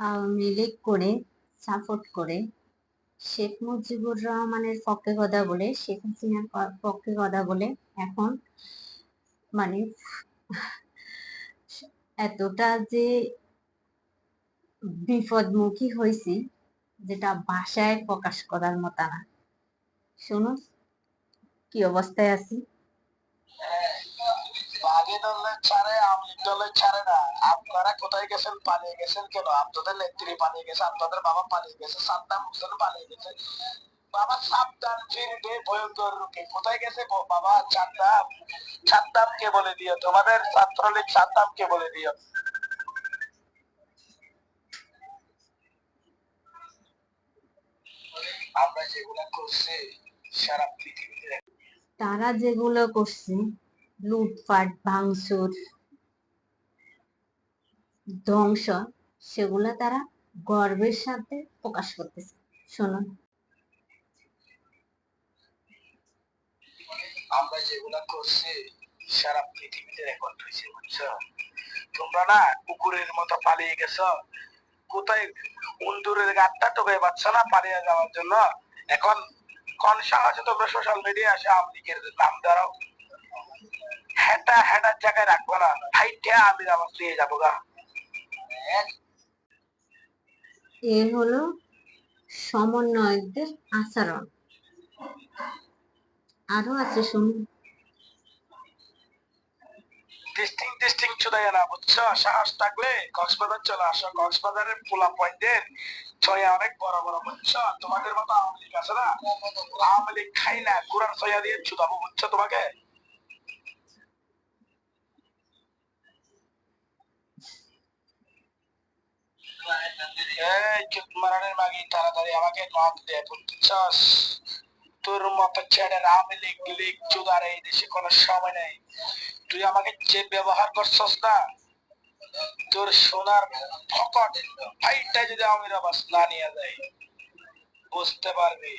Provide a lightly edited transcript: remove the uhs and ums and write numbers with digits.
আওয়ামী লীগ করে সাপোর্ট করে শেখ মুজিবুর রহমানের পক্ষে কথা বলে, শেখ হাসিনার পক্ষে কথা বলে এখন মানে এতটা যে বিপদমুখী হয়েছি, যেটা ভাষায় প্রকাশ করার মতো না। শোনো কি অবস্থায় আছি। বাঘে দলের ছাড়ে আওয়ামী লীগ দলের ছাড়ে না। আপনারা কোথায় গেছেন? পালিয়ে গেছেন কেন? আপনাদের নেত্রী পালিয়ে গেছে, আপনাদের বাবা পালিয়ে গেছে, সাদ্দাম হোসেন পালিয়ে গেছে। বাবা সাবধান, ফিরবে ভয়ঙ্কর রূপে। কোথায় গেছে বাবা? সাদ্দাম, সাদ্দামকে বলে দিও, তোমাদের ছাত্রলীগ সাদ্দামকে বলে দিও। আমরা যেগুলা করছি সারা পৃথিবীতে, তারা যেগুলো করছে, লুটপাট, ভাঙচুর, ধ্বংস, সেগুলো তারা গর্বের সাথে প্রকাশ করতেছে। শোনো, আমরা যেগুলা করছি সারা পৃথিবীতে রেকর্ড হয়েছে, বুঝছো? তোমরা না কুকুরের মতো পালিয়ে গেছো। কোথায় উন্দুরের গাঁটটা টোকে পাচ্ছ না পালিয়ে যাওয়ার জন্য? এখন কোন সাহসে তোমরা সোশ্যাল মিডিয়া আসে আওয়ামী লীগের নাম ধরো? হেটা হেটার জায়গায় রাখবো না, হাইটা আমি আবার নিয়ে যাবো গা। এ হলো সমন্বয়কদের আচরণ। আরো আছে, শুনুন। টেস্টিং টেস্টিং চুদাই না, বুঝছো? সাহস থাকলে কক্সবাজার চলে আসো। কক্সবাজারের পোলা পয়েন্টের ছয়া অনেক বড় বড়, বুঝছো? তোমাদের মতো আওয়ামী লীগ আছে না, আওয়ামী লীগ খাই না, কুরার ছয়া দিয়ে চুদাবো, বুঝছো? তোমাকে এই চুপ মারানের মাগি তাড়াতাড়ি আমাকে নক দে, বুঝছস? তোর মতো ছেড়ের আওয়ামী লীগ লীগ চুদার এই দেশে কোনো সময় নেই। তুই আমাকে যে ব্যবহার করছস না, তোর সোনার ফকট ফাইটটা যদি আমির আবাস না নিয়ে যায়, বুঝতে পারবি।